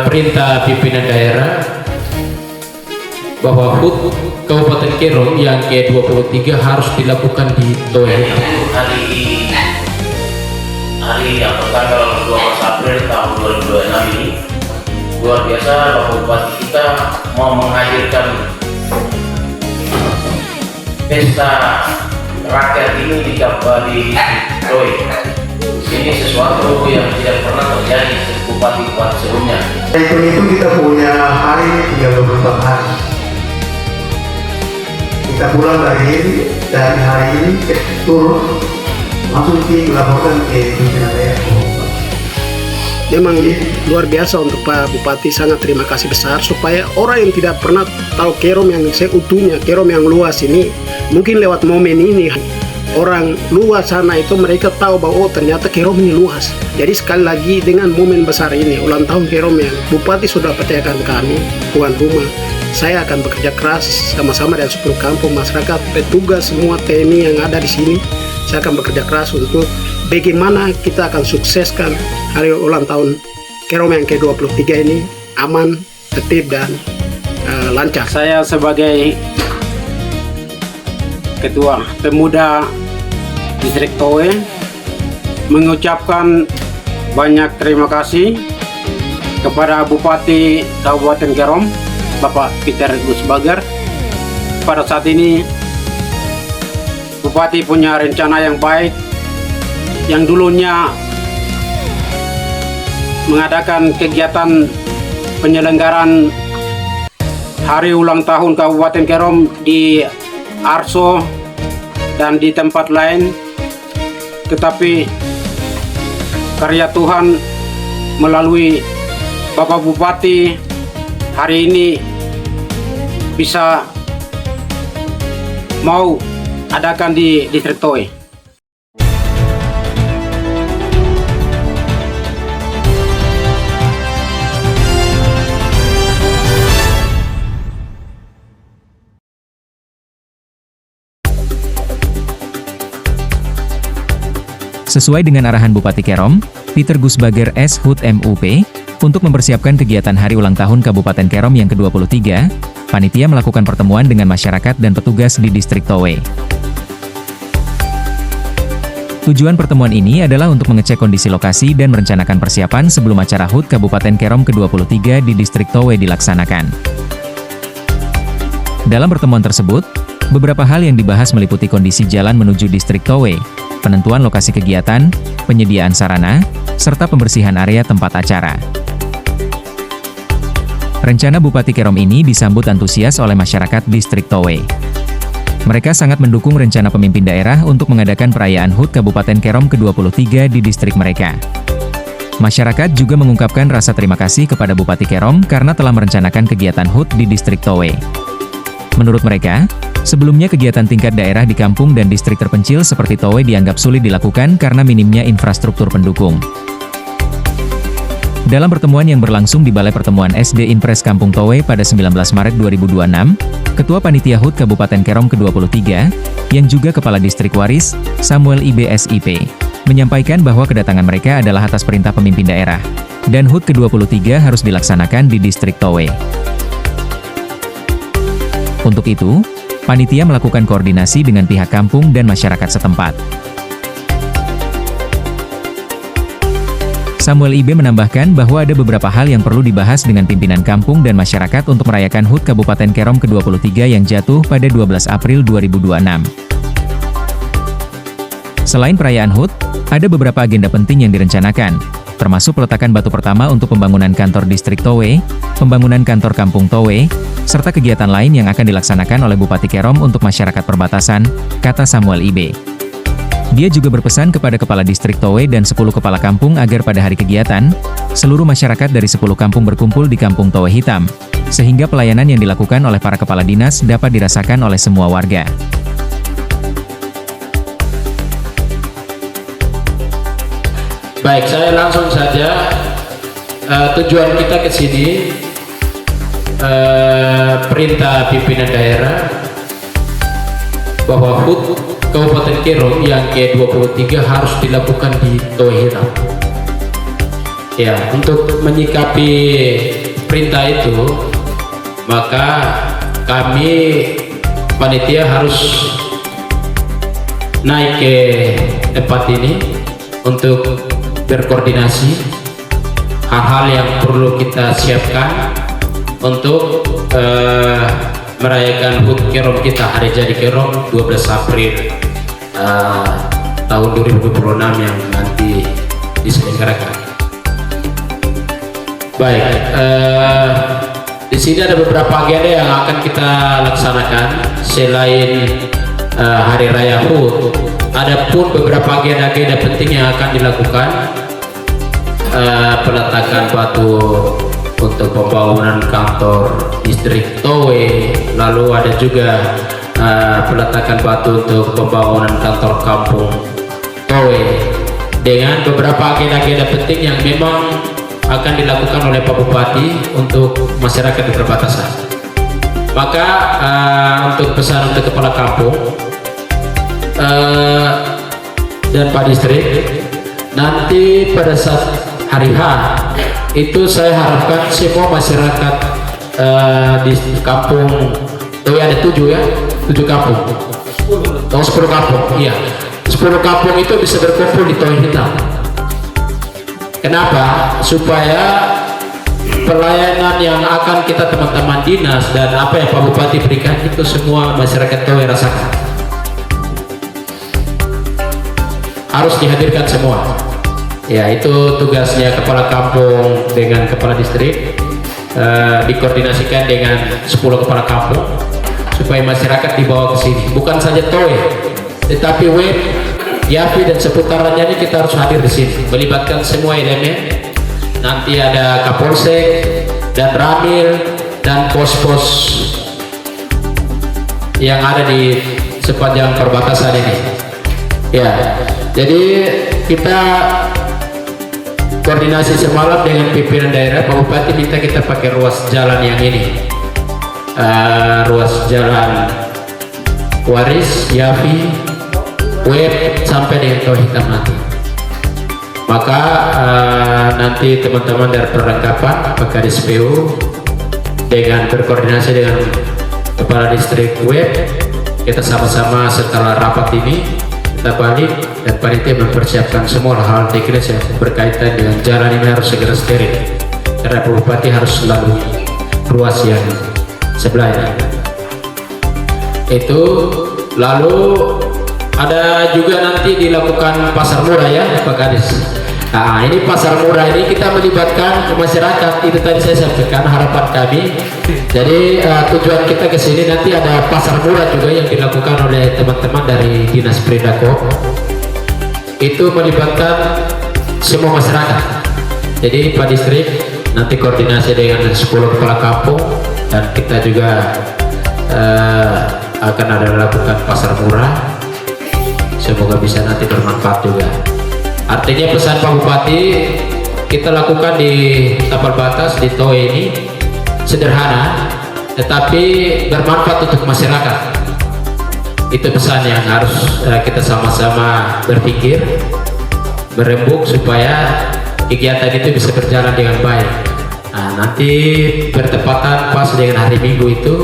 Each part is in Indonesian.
Perintah pimpinan daerah bahwa HUT Kabupaten Kerom yang ke-23 harus dilakukan di Toe. Hari yang tanggal 12 April tahun 2026 ini luar biasa, Bapak Bupati kita mau menghadirkan pesta rakyat ini di Toe. Ini sesuatu yang tidak pernah terjadi di bupati-bupati sebelumnya. Itu kita punya hari 34 hari. Kita pulang dari hari ini turun langsung dilaporkan ke pimpinan daerah. Memang luar biasa untuk Pak Bupati, sangat terima kasih besar supaya orang yang tidak pernah tahu Kerom yang seutuhnya, Kerom yang luas ini, mungkin lewat momen ini orang luas sana itu mereka tahu bahwa oh ternyata Kerom ini luas. Jadi sekali lagi dengan momen besar ini ulang tahun Kerom yang Bupati sudah percayakan kami tuan rumah, saya akan bekerja keras sama-sama dengan 10 kampung masyarakat, petugas semua TNI yang ada di sini. Saya akan bekerja keras untuk bagaimana kita akan sukseskan hari ulang tahun Kerom yang ke-23 ini aman, tertib dan lancar. Saya sebagai Ketua Pemuda Distrik Toe mengucapkan banyak terima kasih kepada Bupati Kabupaten Kerom, Bapak Peter Gusbager. Pada saat ini Bupati punya rencana yang baik, yang dulunya mengadakan kegiatan penyelenggaraan hari ulang tahun Kabupaten Kerom di Arso dan di tempat lain, tetapi karya Tuhan melalui Bapak Bupati hari ini bisa mau adakan di Distrik Toe. Sesuai dengan arahan Bupati Kerom, Peter Gusbager S. HUT MUP, untuk mempersiapkan kegiatan hari ulang tahun Kabupaten Kerom yang ke-23, panitia melakukan pertemuan dengan masyarakat dan petugas di Distrik Toe. Tujuan pertemuan ini adalah untuk mengecek kondisi lokasi dan merencanakan persiapan sebelum acara HUT Kabupaten Kerom ke-23 di Distrik Toe dilaksanakan. Dalam pertemuan tersebut, beberapa hal yang dibahas meliputi kondisi jalan menuju Distrik Toe, penentuan lokasi kegiatan, penyediaan sarana, serta pembersihan area tempat acara. Rencana Bupati Kerom ini disambut antusias oleh masyarakat Distrik Toe. Mereka sangat mendukung rencana pemimpin daerah untuk mengadakan perayaan HUT Kabupaten Kerom ke-23 di distrik mereka. Masyarakat juga mengungkapkan rasa terima kasih kepada Bupati Kerom karena telah merencanakan kegiatan HUT di Distrik Toe. Menurut mereka, sebelumnya kegiatan tingkat daerah di kampung dan distrik terpencil seperti Toe dianggap sulit dilakukan karena minimnya infrastruktur pendukung. Dalam pertemuan yang berlangsung di Balai Pertemuan SD Inpres Kampung Toe pada 19 Maret 2026, Ketua Panitia HUT Kabupaten Kerom ke-23, yang juga Kepala Distrik Waris, Samuel IB SIP, menyampaikan bahwa kedatangan mereka adalah atas perintah pemimpin daerah, dan HUT ke-23 harus dilaksanakan di Distrik Toe. Untuk itu, panitia melakukan koordinasi dengan pihak kampung dan masyarakat setempat. Samuel IB menambahkan bahwa ada beberapa hal yang perlu dibahas dengan pimpinan kampung dan masyarakat untuk merayakan HUT Kabupaten Kerom ke-23 yang jatuh pada 12 April 2026. Selain perayaan HUT, ada beberapa agenda penting yang direncanakan, termasuk peletakan batu pertama untuk pembangunan kantor Distrik Toe, pembangunan kantor Kampung Toe, serta kegiatan lain yang akan dilaksanakan oleh Bupati Kerom untuk masyarakat perbatasan, kata Samuel IB. Dia juga berpesan kepada Kepala Distrik Toe dan 10 kepala kampung agar pada hari kegiatan, seluruh masyarakat dari 10 kampung berkumpul di Kampung Toe Hitam, sehingga pelayanan yang dilakukan oleh para kepala dinas dapat dirasakan oleh semua warga. Baik, saya langsung saja. Tujuan kita ke sini, perintah pimpinan daerah bahwa HUT Kabupaten Kerom yang ke-23 harus dilakukan di Toe Hitam. Ya, untuk menyikapi perintah itu, maka kami panitia harus naik ke tempat ini untuk berkoordinasi hal-hal yang perlu kita siapkan untuk merayakan HUT Kerom kita, hari jadi Kerom 12 April tahun 2026 yang nanti diselenggarakan. Baik, di sini ada beberapa agenda yang akan kita laksanakan selain Hari Raya HUT. Ada pun beberapa agenda-agenda penting yang akan dilakukan, peletakan batu untuk pembangunan kantor distrik Towe, lalu ada juga peletakan batu untuk pembangunan kantor kampung Towe, dengan beberapa agenda-agenda penting yang memang akan dilakukan oleh Pak Bupati untuk masyarakat di perbatasan. Maka untuk pesan untuk kepala kampung dan Pak Distrik, nanti pada saat hari H itu saya harapkan semua masyarakat di kampung Towe, ada 7 ya, 7 kampung, 10 kampung, iya, 10 kampung itu bisa berkumpul di Towe Hitam. Kenapa? Supaya pelayanan yang akan kita teman-teman dinas dan apa yang Pak Bupati berikan itu semua masyarakat Towe rasakan. Harus dihadirkan semua. Ya, itu tugasnya kepala kampung dengan kepala distrik, dikoordinasikan dengan 10 kepala kampung supaya masyarakat dibawa ke sini. Bukan saja Towe, tetapi Web, Yapi dan seputarannya ini kita harus hadir di sini, melibatkan semua elemen. Nanti ada Kapolsek dan Ramil dan pos-pos yang ada di sepanjang perbatasan ini. Ya, jadi kita koordinasi semalam dengan pimpinan daerah. Pak Bupati minta kita pakai ruas jalan yang ini, ruas jalan Waris, Yafi, Web sampai dengan Towe Hitam nanti. Maka nanti teman-teman dari perlengkapan Pak Kadis PU dengan berkoordinasi dengan kepala distrik Web, kita sama-sama setelah rapat ini kita balik dan panitia mempersiapkan semua hal teknis yang berkaitan dengan jalan ini harus segera steril, karena Pak Bupati harus lalui ruas yang sebelah ini. Itu lalu ada juga nanti dilakukan pasar murah ya Pak Kadis. Nah, ini pasar murah ini kita melibatkan masyarakat, itu tadi saya sampaikan harapan kami. Jadi tujuan kita ke sini nanti ada pasar murah juga yang dilakukan oleh teman-teman dari Dinas Perindako. Itu melibatkan semua masyarakat. Jadi Pak Distrik nanti koordinasi dengan 10 kepala kampung, dan kita juga akan ada lakukan pasar murah. Semoga bisa nanti bermanfaat juga. Artinya pesan Pak Bupati kita lakukan di tapal batas di Towe ini sederhana, tetapi bermanfaat untuk masyarakat. Itu pesan yang harus kita sama-sama berpikir, berembuk supaya kegiatan itu bisa berjalan dengan baik. Nah, nanti bertepatan pas dengan hari Minggu itu,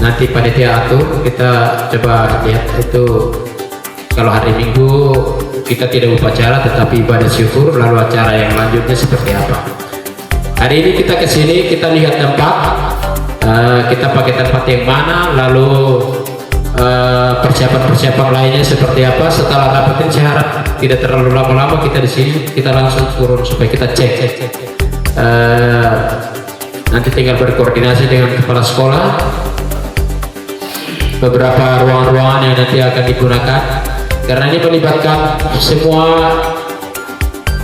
nanti panitia atur, kita coba lihat itu. Kalau hari Minggu kita tidak upacara tetapi ibadah syukur, lalu acara yang lanjutnya seperti apa. Hari ini kita ke sini, kita lihat tempat, kita pakai tempat yang mana, lalu persiapan-persiapan lainnya seperti apa. Setelah rapat ini saya harap tidak terlalu lama-lama kita di sini, kita langsung turun supaya kita cek. Nanti tinggal berkoordinasi dengan kepala sekolah beberapa ruangan-ruangan yang nanti akan digunakan, karena ini melibatkan semua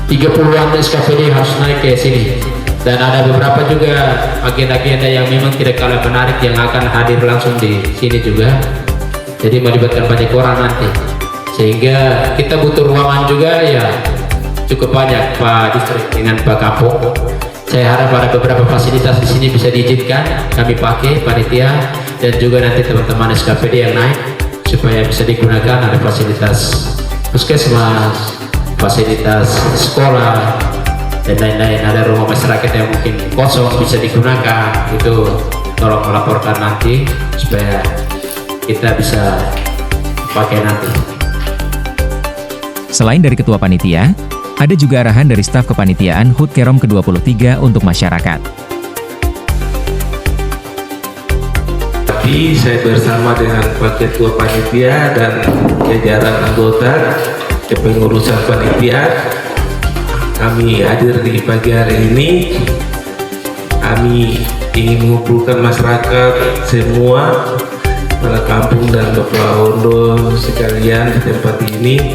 30-an SKPD harus naik ke sini, dan ada beberapa juga agenda-agenda yang memang tidak kalah menarik yang akan hadir langsung di sini juga. Jadi melibatkan banyak orang nanti, sehingga kita butuh ruangan juga ya cukup banyak Pak Distrik dengan Pak Kampung. Saya harap ada beberapa fasilitas di sini bisa diizinkan kami pakai panitia dan juga nanti teman-teman SKPD yang naik, supaya bisa digunakan. Ada fasilitas puskesmas, fasilitas sekolah, dan lain-lain. Ada rumah masyarakat yang mungkin kosong bisa digunakan, itu tolong melaporkan nanti supaya kita bisa pakai nanti. Selain dari Ketua Panitia, ada juga arahan dari staf kepanitiaan HUT Kerom ke-23 untuk masyarakat. Tapi saya bersama dengan Pak Ketua Panitia dan jajaran anggota kepengurusan panitia, kami hadir di pagi hari ini. Kami ingin mengumpulkan masyarakat semua, para kampung dan Bapak Hondo sekalian di tempat ini,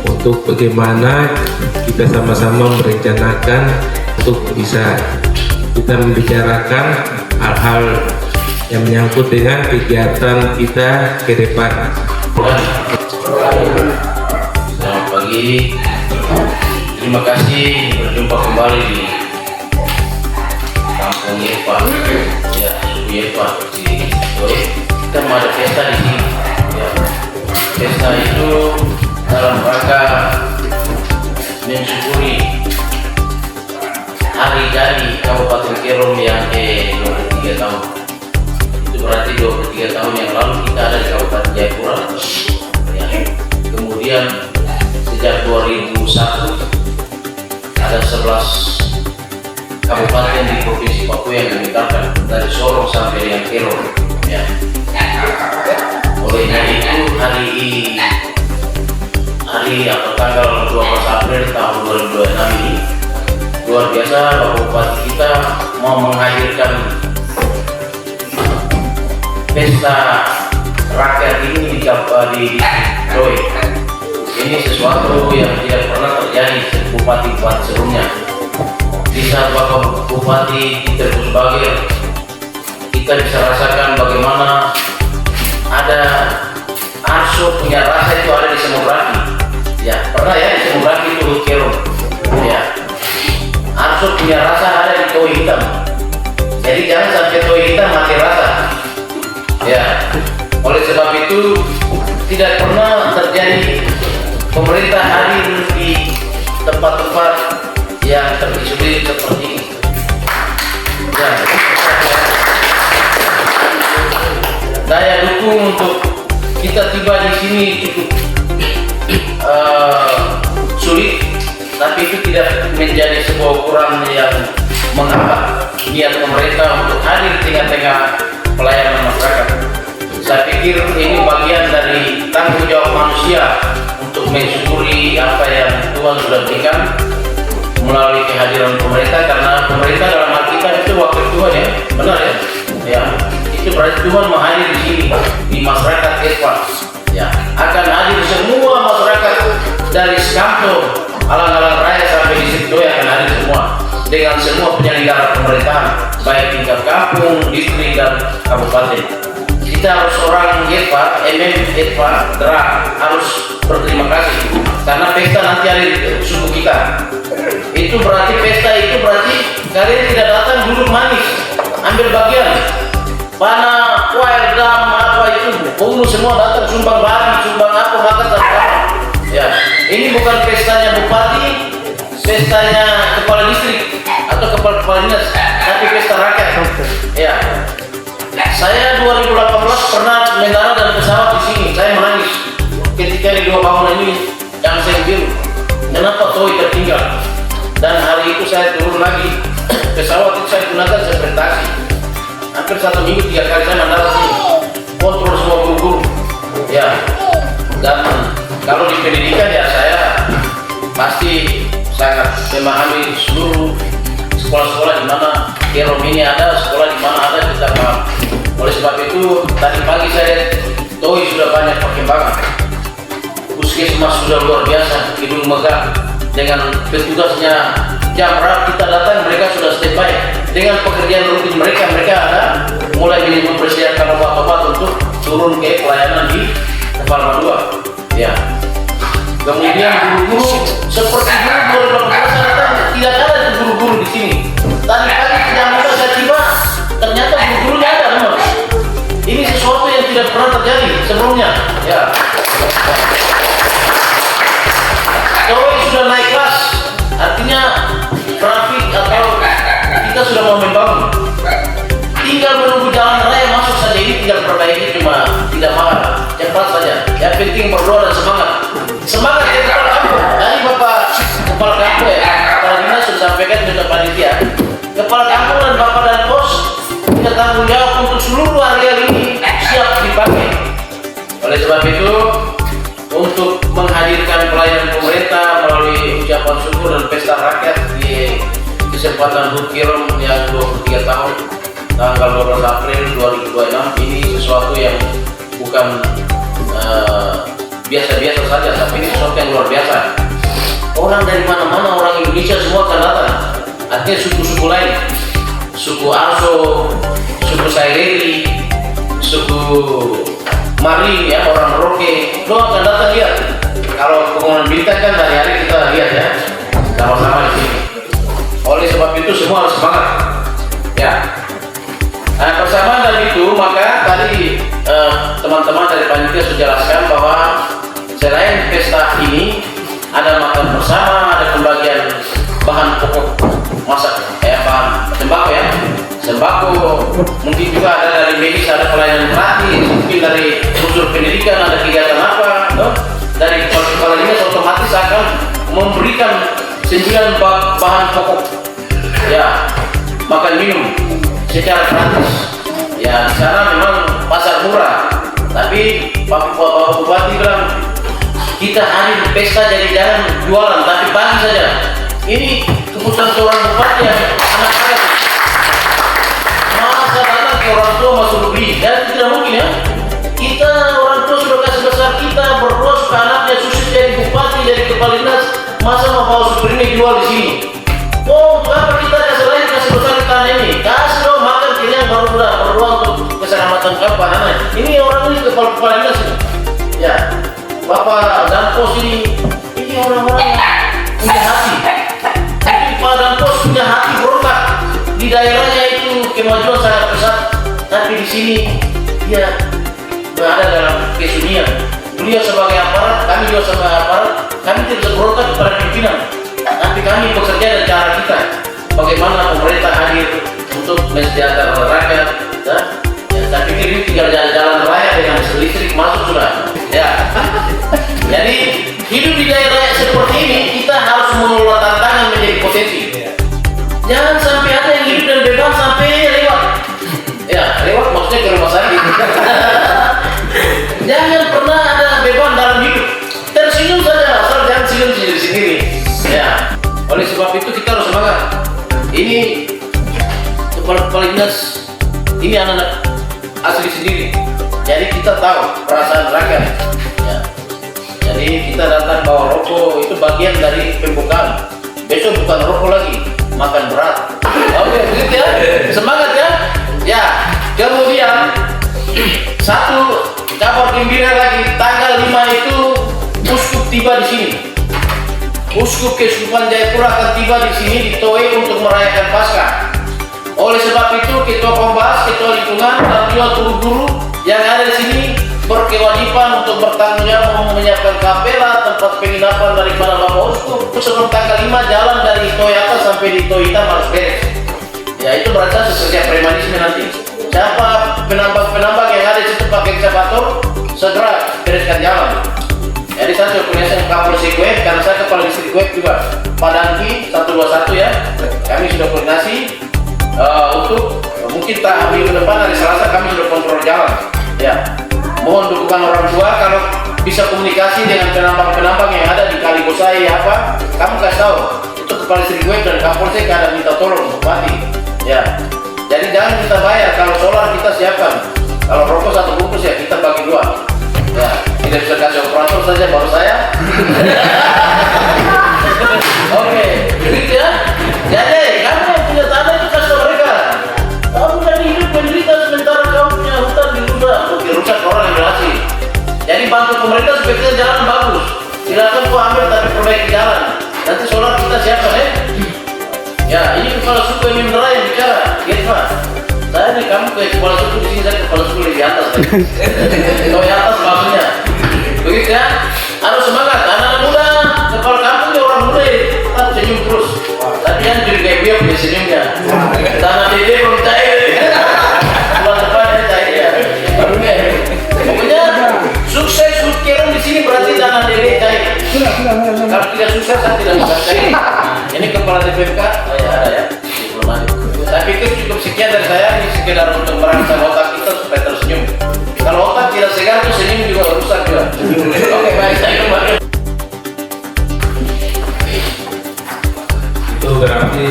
untuk bagaimana kita sama-sama merencanakan untuk bisa kita membicarakan hal-hal yang menyangkut dengan kegiatan kita ke depan. Selamat pagi, terima kasih berjumpa kembali di Kampung Yepa, ya, Yepa di Toe. Kita mau ada pesta di sini. Ya. Pesta itu dalam rangka mensyukuri hari jadi Kabupaten Kerom yang ke-23 tahun. Itu berarti 23 tahun yang lalu kita ada di Kabupaten Jayapura. Ya. Kemudian sejak 2001 ada 11 kabupaten di Provinsi Papua yang dimintakan dari Sorong sampai dengan Kerom. Ya. Olehnya itu hari atau tanggal 12 April tahun 2026 ini luar biasa Bapak Bupati kita mau menghadirkan pesta rakyat ini di Toe. Ini sesuatu yang tidak pernah terjadi bupati-bupati sebelumnya. Di saat Bapak Bupati Peter Gusbager, kita bisa rasakan bagaimana ada Arso punya rasa itu ada di Semobraki. Ya, pernah ya di Semobraki itu Kerom. Ya, Arso punya rasa ada di Toe Hitam. Jadi jangan sampai Toe Hitam mati rasa. Ya, oleh sebab itu tidak pernah terjadi pemerintah hadir di tempat-tempat yang terisolir seperti ini. Ya, daya dukung untuk kita tiba di sini cukup sulit, tapi itu tidak menjadi sebuah ukuran yang menghambat niat pemerintah untuk hadir di tengah-tengah pelayanan masyarakat. Saya pikir ini bagian dari tanggung jawab manusia untuk mensyukuri apa yang Tuhan sudah berikan melalui kehadiran pemerintah, karena pemerintah dalam hal kita itu wakil Tuhan, ya, benar ya? Ya, itu berarti Tuhan menghadir di sini di masyarakat Yepa. Ya, akan hadir semua masyarakat dari Sekampung, Alang-Alang Raya sampai di Toe akan hadir semua dengan semua penyelenggara pemerintahan baik tingkat kampung, distrik dan kabupaten. Kita harus orang Yepa, Yepa, harus berterima kasih karena pesta nanti ada di suku kita. Itu berarti pesta itu berarti kalian tidak datang duduk manis, ambil bagian. Mana kuair dam apa itu, penghulu semua datang sumbang babi, sumbang apa makan sama. Ya, ini bukan pestanya bupati, pestanya kepala distrik atau kepala dinas, tapi pesta rakyat. Ya, saya 2018 pernah mendarat dan pesawat di sini. Saya menangis ketika di 2 bangunan ini yang saya biru. Kenapa Toe tertinggal? Dan hari itu saya turun lagi pesawat itu saya gunakan seperti taksi. Hampir 1 minggu 3 kali saya mendarat sini, kontrol semua guru-guru. Ya, dan kalau di pendidikan ya saya pasti sangat memahami seluruh sekolah-sekolah di mana Kerom ini ada, sekolah di mana ada, kita paham. Oleh sebab itu tadi pagi saya Toe sudah banyak perkembangan. Puskesmas sudah luar biasa, gedung megah dengan petugasnya jam berapa kita datang mereka sudah standby dengan pekerjaan rutin mereka ada mulai mempersiapkan obat-obat untuk turun ke pelayanan di Kepala Madua. Ya. Kemudian guru-guru seperti guru 2018 datang tidak ada guru-guru di sini. Tadi pagi jam 5 saya tiba ternyata guru-gurunya ada teman. Ini sesuatu yang tidak pernah terjadi sebelumnya. Ya. Toe sudah naik kelas, artinya sudah mau membangun, tinggal menunggu jalan raya masuk saja. Ini tinggal perbaiki, cuma tidak mahal, cepat saja. Yang penting berdoa dan semangat. Semangat ya kepala kampung. Tadi Bapak kepala kampung ya, kepala dinas sudah sampaikan juga panitia. Kepala kampung dan Bapak dan Pos kita tanggung jawab untuk seluruh area ini siap dipakai. Oleh sebab itu, untuk menghadirkan pelayanan pemerintah melalui ucapan syukur dan pesta rakyat di kesempatan HUT Kirom yang 23 tahun tanggal 12 April 2026 ini sesuatu yang bukan biasa-biasa saja, tapi ini sesuatu yang luar biasa. Orang dari mana-mana, orang Indonesia semua akan datang. Artinya suku-suku lain, suku Arso, suku Saileri, suku Mari, ya, orang Roke, lo akan datang lihat. Kalau pengumuman bintang kan hari-hari kita lihat ya, sama-sama di sini. Oleh sebab itu semua harus semangat. Ya. Nah, bersamaan dari itu maka tadi teman-teman dari panitia sudah jelaskan bahwa selain pesta ini ada makan bersama, ada pembagian bahan pokok masak, bahan sembako ya. Sembako, mungkin juga ada dari medis, ada pelayanan gratis, mungkin dari unsur pendidikan ada kegiatan apa, dari kepala dinas otomatis akan memberikan 9 bahan pokok, ya, makan minum secara gratis. Ya, di sana memang pasar murah, tapi Pak Bupati bilang kita hadir pesta jadi jangan jualan, tapi bagi saja. Ini keputusan seorang bupati yang anak kaya. Masa datang ke orang tua masuk beli, dan tidak mungkin ya. Kita orang tua sudah kasih besar kita berdua supaya anaknya sukses jadi bupati, jadi kepala dinas. Masa mau bawa super ini jual di sini? Oh, kenapa kita kasih lain kasih besar di tanah ini? Kasih dong makan kenyang baru sudah berdoa untuk keselamatan kapan anak. Ini orang ini kepala dinas ini. Ya, Bapak Danpos ini orang-orang yang punya hati. Tapi Pak Danpos punya hati berotak. Di daerahnya itu kemajuan sangat pesat, tapi di sini dia berada dalam kesunyian. Beliau sebagai aparat, kami juga sebagai aparat, kami tidak berotak kepada pimpinan, tapi kami bekerja dengan cara kita. Bagaimana pemerintah hadir untuk mensejahterakan rakyat, ya, saya pikir ini tinggal jalan raya dengan listrik masuk sudah. Ya, jadi hidup di daerah seperti ini kita harus mengelola tantangan menjadi potensi. Jangan sampai ada yang hidup dan beban sampai lewat. Ya, lewat maksudnya ke rumah sakit. Jangan pernah ada beban dalam hidup. Tersenyum saja, asal jangan senyum sendiri. Ya, oleh sebab itu kita harus semangat. Ini kepala dinas, ini anak-anak asli sendiri. Jadi kita tahu perasaan rakyat. Ya. Jadi kita datang bawa rokok, itu bagian dari pembukaan. Besok bukan rokok lagi, makan berat. Oke, begitu ya. Semangat ya. Ya. Kemudian satu kabar gembira lagi, tanggal 5 itu uskup tiba di sini. Uskup Keuskupan Jayapura akan tiba di sini di Toe untuk merayakan Paskah. Oleh sebab itu Ketua Kombas, Ketua Lingkungan, dan juga guru-guru yang ada di sini berkewajiban untuk bertanggung jawab menyiapkan kapela, tempat penginapan daripada Bapak Uskup. Sebelum tanggal 5 jalan dari Toe atas sampai di Toe Hitam harus beres. Ya, itu berarti sejak premanisme nanti. Siapa penambang-penambang yang ada di situ pakai ekskavator, segera bereskan jalan. Jadi saya sudah koordinasi dengan Kapolsek Web, karena saya kepala distrik Web juga. Pak Danki 121 ya, kami sudah koordinasi untuk mungkin minggu depan hari Selasa kami sudah kontrol jalan. Ya, mohon dukungan orang tua kalau bisa komunikasi dengan penambang-penambang yang ada di Kaligosai apa, kamu kasih tahu. Itu kepala distrik Web dan Kapolsek ada minta tolong Bupati. Ya, jadi jangan kita bayar, kalau solar kita siapkan, kalau rokok 1 bungkus ya kita bagi 2. Ya, tidak bisa kasih operator saja baru saya. Oke, begitu ya. Jadi kamu yang punya tanah itu kasih mereka. Kamu yang hidup menderita sementara kamu punya hutan dirusak orang yang berhasil. Jadi bantu pemerintah supaya kita jalan bagus. Silakan kau ambil tapi perbaiki jalan. Nanti solar kita siapkan ya. Ya, ini kepala suku yang yang bicara. Gitu Pak. Saya nih, kamu kayak kepala suku di sini, saya kepala suku di atas. Kalau di atas maksudnya. Begitu ya. Harus semangat. Anak-anak muda, kepala kampung ya orang muda, tetap senyum terus. Tapi yang jadi kayak dia punya senyumnya. tidak membaca ini. Ini kepala DPMK, oh ya ada ya. Belum ada. Saya pikir cukup sekian dari saya, ini sekedar untuk merangsang otak kita supaya tersenyum. Kalau otak tidak segar tuh senyum juga rusak juga. Oke, baik, saya kembali. Itu berarti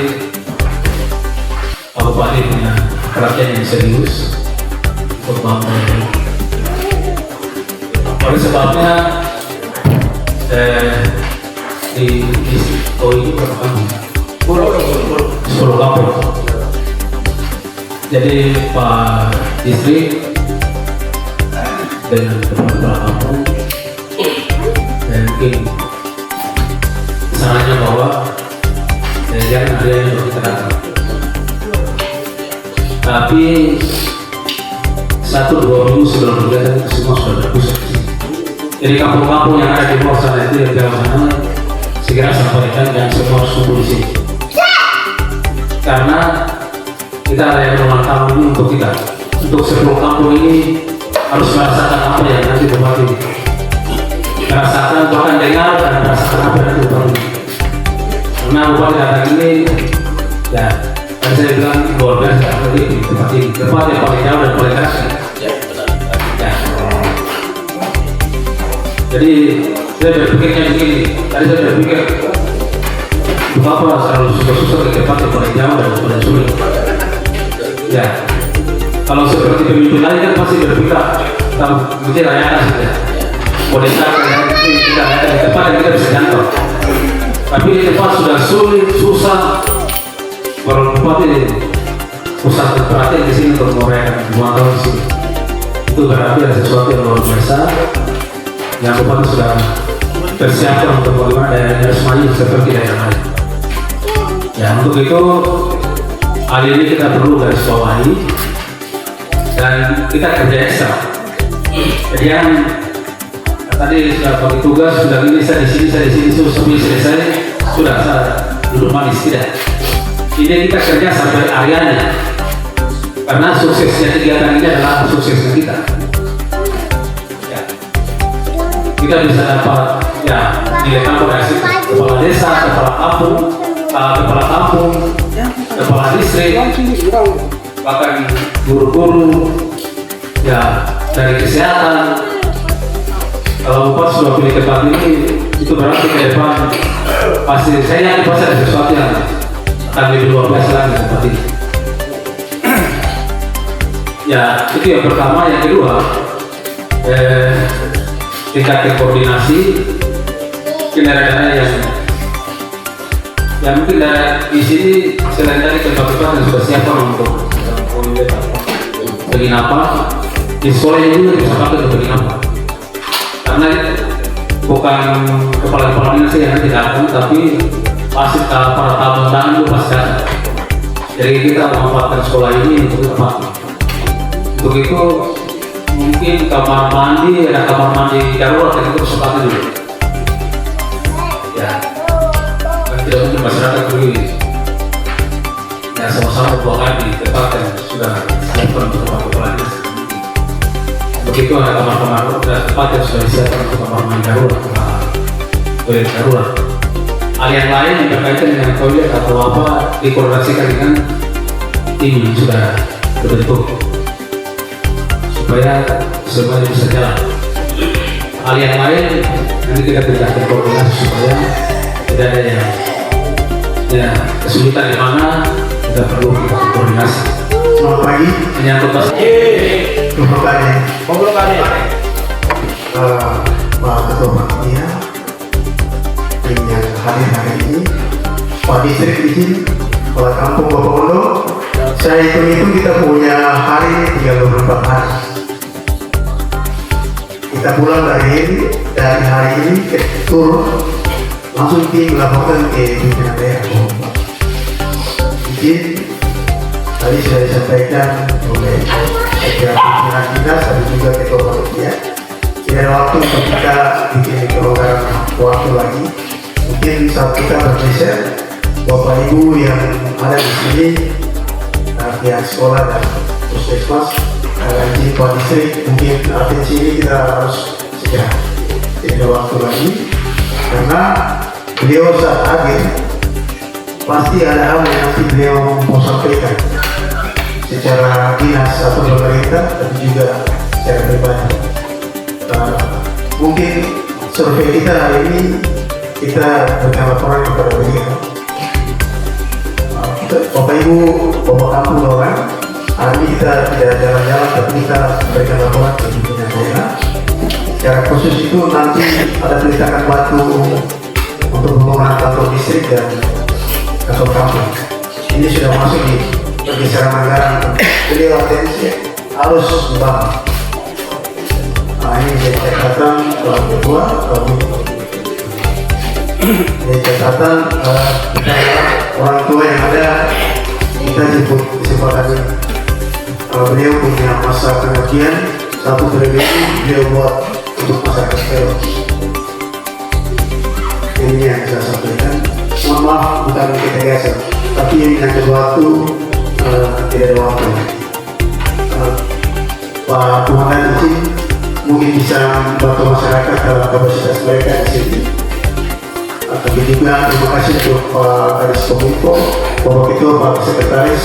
Pak Bupati punya perhatian yang serius untuk bangun. Oleh sebabnya di ini berapa kampung? 10 kampung. Jadi Pak Distrik dengan kepala kampung dan mungkin sarannya bahwa jangan ada yang kita datang. Tapi 1-2 minggu sebelum kegiatan itu semua sudah berpusat. Jadi kampung-kampung yang ada di bawah sana itu yang di bawah sana segera sampaikan dan semua harus kumpul di sini. Karena kita ada yang ulang tahun ini untuk kita, untuk 10 kampung ini harus merasakan apa yang nanti Bupati merasakan, bahkan dengar dan merasakan apa yang nanti Bupati. Karena Bupati datang ini, ya, dan saya bilang luar biasa di tempat ini, tempat yang paling jauh dan paling keras. Ya. Jadi saya berpikirnya begini, tadi saya berpikir Bapak selalu susah-susah ke tempat yang paling jauh dan paling sulit. Ya, kalau seperti pemimpin lain kan pasti berpikir tahu mesti rayakan saja. Modesta kita rayakan di tempat yang kita bisa jangkau. Tapi di tempat sudah sulit, susah. Kalau Bupati pusat perhatian di sini untuk merayakan 2 tahun di sini, itu berarti ada sesuatu yang luar biasa. Yang Bupati sudah persiapkan untuk bagaimana daerah maju seperti daerah lain. Ya, untuk itu hari ini kita perlu garis bawahi dan kita kerja ekstra. Jadi yang tadi sudah bagi tugas, sudah ini saya di sini sampai selesai, sudah saya duduk manis tidak. Ini kita kerja sampai akhirnya, karena suksesnya kegiatan ini adalah suksesnya kita. Ya. Kita bisa dapat ya nilai tambah dari kepala desa, kepala kampung, kepala distrik, bahkan guru-guru, ya dari kesehatan. Kalau Bupati sudah pilih tempat ini, itu berarti ke depan pasti saya yakin pasti ada sesuatu yang akan lebih luar biasa lagi di tempat ini. Ya, itu yang pertama. Yang kedua, tingkat koordinasi daerah-daerah yang mungkin di sini selain dari tempat-tempat yang sudah siapkan untuk penginapan, di sekolah ini juga bisa pakai untuk penginapan. Karena bukan kepala-kepala dinas yang nanti datang, tapi pasti para tamu undangan itu pasti datang. Jadi kita memanfaatkan sekolah ini untuk tempat. Untuk itu mungkin kamar mandi, ada kamar mandi darurat yang itu sepatu dulu. Ya, kan tidak mungkin masyarakat begini. Ya sama-sama buangkan di tempat yang sudah siapkan untuk kepala dinas. Begitu ada kamar-kamar tempat yang sudah disiapkan untuk kamar mandi darurat, toilet darurat. Hal yang lain yang berkaitan dengan toilet atau apa dikoordinasikan dengan tim yang sudah terbentuk supaya semuanya bisa jalan. Hal yang lain nanti kita tingkatkan koordinasi supaya tidak ada yang kesulitan di mana kita perlu koordinasi. Selamat pagi. Menyangkut Pembukaan Pak Ketua Panitia tim yang hadir hari ini, Pak Distrik izin, Kepala Kampung Bapak Ondo. Saya hitung-hitung kita punya hari 34 hari. Kita pulang dari hari ini ke turun langsung tim melaporkan ke pimpinan daerah. Izin tadi sudah disampaikan oleh pimpinan dinas dan juga ketua panitia. Tidak ada waktu untuk kita bikin kelonggaran waktu lagi. Mungkin saat kita bergeser, Bapak Ibu yang ada di sini, pihak sekolah dan puskesmas, izin Pak Distrik, mungkin atensi ini kita harus segera. Tidak ada waktu lagi, karena beliau saat hadir pasti ada hal yang nanti beliau mau sampaikan secara dinas atau pemerintah, tapi juga secara pribadi. Mungkin survei kita hari ini kita berikan laporan kepada beliau. Bapak Ibu, Bapak Kampung orang, hari ini kita tidak jalan-jalan, tapi kita berikan laporan ke pimpinan daerah. Secara khusus itu nanti ada peletakan batu untuk pembangunan kantor distrik dan kantor kampung. Ini sudah masuk di pergeseran anggaran. Beliau atensi harus dibangun. Nah, ini jadi catatan kalau kedua, jadi catatan orang tua yang ada kita jemput kesempatan ini. Kalau beliau punya masa pengertian satu periode beliau buat untuk masyarakat Peron. Ini yang saya sampaikan. Mohon maaf bukan ketegasan, tapi yang menyangkut waktu tidak ada waktu. Pak Tuhan izin mungkin bisa membantu masyarakat dalam kapasitas mereka di sini. Tapi juga terima kasih untuk Pak Kadis Kominfo, Bapak Ketua, Pak Sekretaris,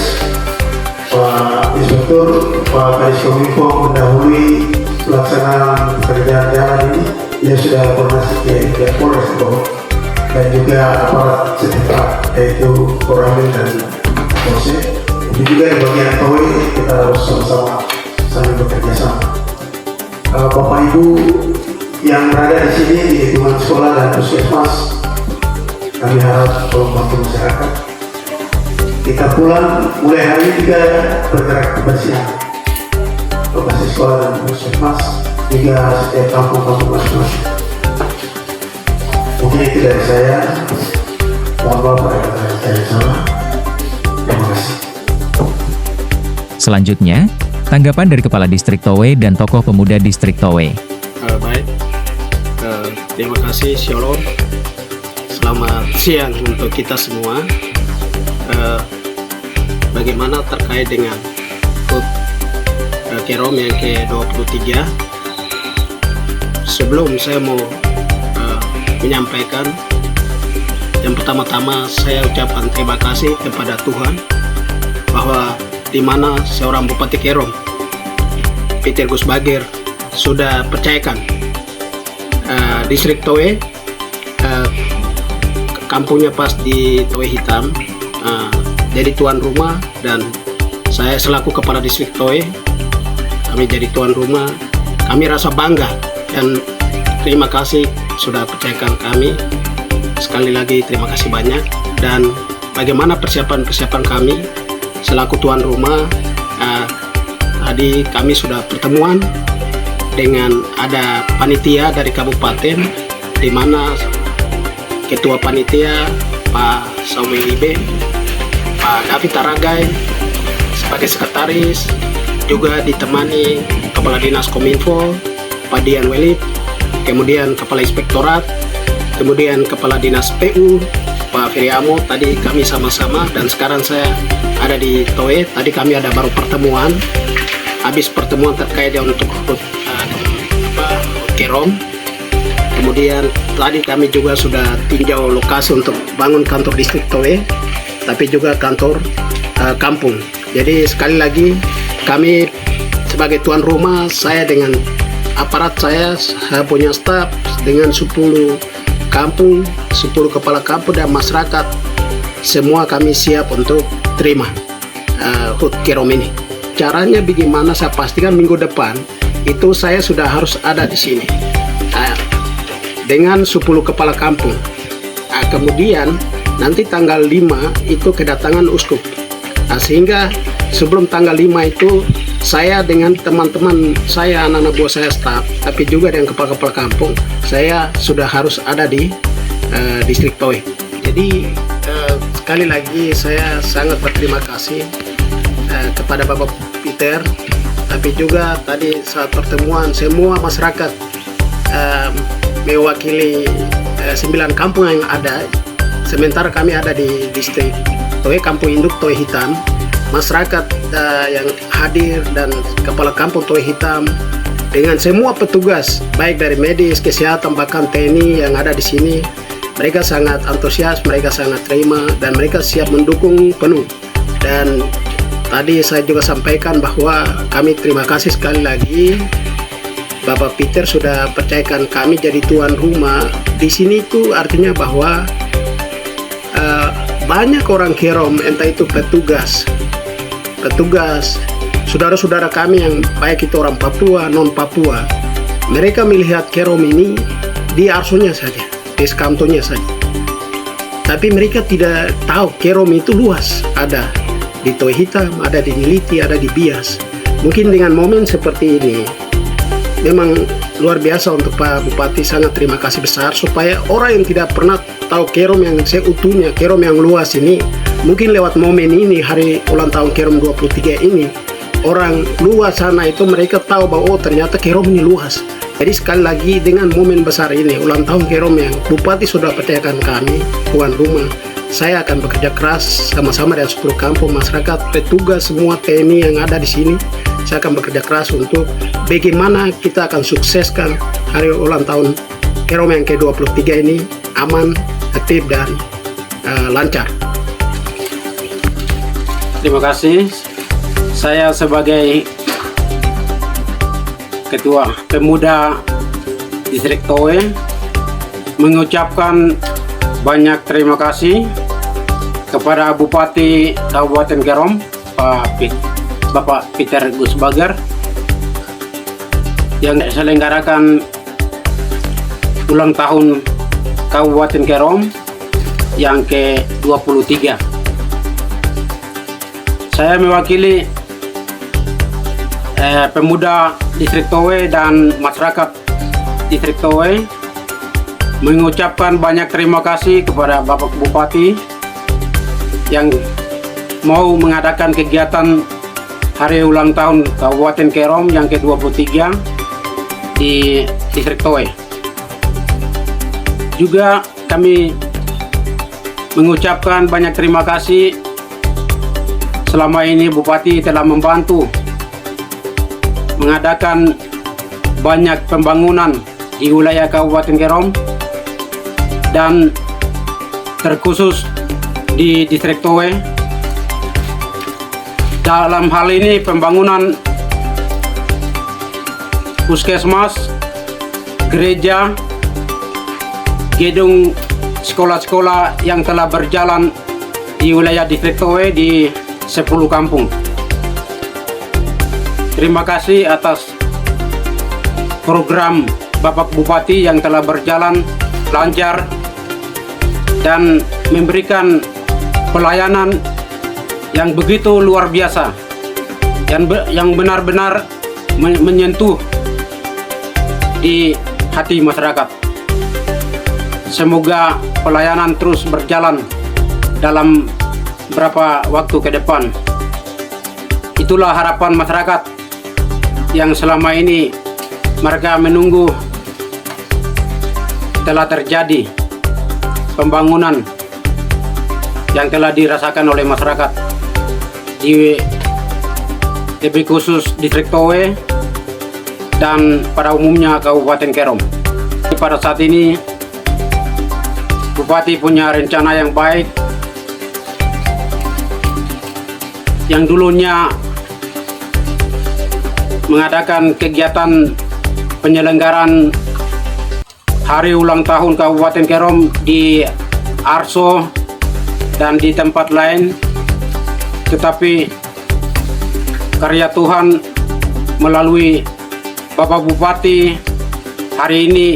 Pak Inspektur, Pak Kadis Kominfo mendahului pelaksanaan pekerjaan jalan ini. Dia sudah koordinasi ke Polres Bogor dan juga aparat setempat yaitu Koramil dan Polsek. Itu juga di bagian TOE kita harus sama-sama saling bekerja sama. Bapak Ibu yang berada di sini di lingkungan sekolah dan puskesmas, kami harap tolong bantu masyarakat. Kita pulang mulai hari ini juga bergerak kebersihan. Lokasi sekolah dan puskesmas juga setiap kampung-kampung masing-masing. Mungkin itu dari saya. Mohon maaf pada kata saya salah. Terima kasih. Selanjutnya, tanggapan dari Kepala Distrik Towe dan tokoh pemuda Distrik Towe. Baik, terima kasih Shalom. Selamat siang untuk kita semua. Bagaimana terkait dengan HUT Kerom yang ke-23. Sebelum saya mau menyampaikan, yang pertama-tama saya ucapkan terima kasih kepada Tuhan bahwa di mana seorang Bupati Kerom, Peter Gusbager, sudah percayakan Distrik Towe, kampungnya pas di Towe Hitam, jadi tuan rumah, dan saya selaku Kepala Distrik Towe, kami jadi tuan rumah. Kami rasa bangga dan terima kasih sudah percayakan kami. Sekali lagi terima kasih banyak. Dan bagaimana persiapan kami selaku tuan rumah, tadi kami sudah pertemuan dengan ada panitia dari kabupaten, di mana ketua panitia Pak Samuel Ibe, Pak David Taragai sebagai sekretaris, juga ditemani Kepala Dinas Kominfo Pak Dian Welip, kemudian Kepala Inspektorat, kemudian Kepala Dinas PU Pak Firiamo. Tadi kami sama-sama, dan sekarang saya ada di Towe. Tadi kami ada baru pertemuan, habis pertemuan terkait dengan untuk Kerom. Kemudian tadi kami juga sudah tinjau lokasi untuk bangun kantor distrik Towe, tapi juga kantor kampung. Jadi sekali lagi kami sebagai tuan rumah, saya dengan aparat saya punya staf dengan 10 kampung, 10 kepala kampung dan masyarakat, semua kami siap untuk terima HUT Kerom ini. Caranya bagaimana saya pastikan minggu depan itu saya sudah harus ada di sini dengan 10 kepala kampung. Kemudian nanti tanggal 5 itu kedatangan uskup. Sehingga sebelum tanggal 5 itu saya dengan teman-teman saya, anak-anak buah saya, staf, tapi juga dengan kepala-kepala kampung, saya sudah harus ada di distrik Towe. Jadi sekali lagi saya sangat berterima kasih kepada Bapak Peter, tapi juga tadi saat pertemuan semua masyarakat mewakili 9 kampung yang ada, sementara kami ada di distrik Towe, kampung induk Towe Hitam. Masyarakat yang hadir dan kepala kampung Towe Hitam dengan semua petugas baik dari medis, kesehatan, bahkan TNI yang ada di sini, mereka sangat antusias, mereka sangat terima, dan mereka siap mendukung penuh. Dan tadi saya juga sampaikan bahwa kami terima kasih sekali lagi Bapak Peter sudah percayakan kami jadi tuan rumah. Di sini itu artinya bahwa banyak orang Kerom, entah itu petugas, saudara-saudara kami yang baik itu orang Papua, non Papua, mereka melihat Kerom ini di Arsonya saja, di Skantonya saja. Tapi mereka tidak tahu Kerom itu luas, ada di Toe Hitam, ada di Niliti, ada di Bias. Mungkin dengan momen seperti ini memang luar biasa untuk Pak Bupati. Sangat terima kasih besar supaya orang yang tidak pernah tahu Kerom yang seutuhnya, Kerom yang luas ini, mungkin lewat momen ini, hari ulang tahun Kerom 23 ini, orang luas sana itu mereka tahu bahwa oh ternyata Kerom ini luas. Jadi sekali lagi dengan momen besar ini, ulang tahun Kerom yang Bupati sudah percayakan kami, tuan rumah, saya akan bekerja keras sama-sama dengan 10 kampung, masyarakat, petugas, semua TNI yang ada di sini. Saya akan bekerja keras untuk bagaimana kita akan sukseskan hari ulang tahun Kerom yang ke-23 ini aman, aktif, dan lancar. Terima kasih. Saya sebagai Ketua Pemuda Distrik Toe mengucapkan banyak terima kasih kepada Bupati Kabupaten Kerom, Bapak Peter Gusbagar, yang selenggarakan ulang tahun Kabupaten Kerom yang ke-23. Saya mewakili pemuda Distrik Toe dan masyarakat Distrik Toe mengucapkan banyak terima kasih kepada Bapak Bupati yang mau mengadakan kegiatan hari ulang tahun Kabupaten Kerom yang ke-23 di Distrik Toe. Juga kami mengucapkan banyak terima kasih selama ini Bupati telah membantu mengadakan banyak pembangunan di wilayah Kabupaten Kerom dan terkhusus di Distrik Toe. Dalam hal ini pembangunan puskesmas, gereja, gedung sekolah-sekolah yang telah berjalan di wilayah Distrik Toe di 10 kampung. Terima kasih atas program Bapak Bupati yang telah berjalan lancar dan memberikan pelayanan yang begitu luar biasa, yang benar-benar menyentuh di hati masyarakat. Semoga pelayanan terus berjalan dalam beberapa waktu ke depan. Itulah harapan masyarakat yang selama ini mereka menunggu. Telah terjadi pembangunan yang telah dirasakan oleh masyarakat di lebih khusus Distrik Toe dan pada umumnya Kabupaten Kerom. Pada saat ini Bupati punya rencana yang baik, yang dulunya mengadakan kegiatan penyelenggaraan hari ulang tahun Kabupaten Kerom di Arso dan di tempat lain, tetapi karya Tuhan melalui Bapak Bupati hari ini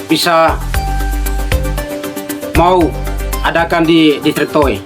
bisa mau adakan di Distrik Toe.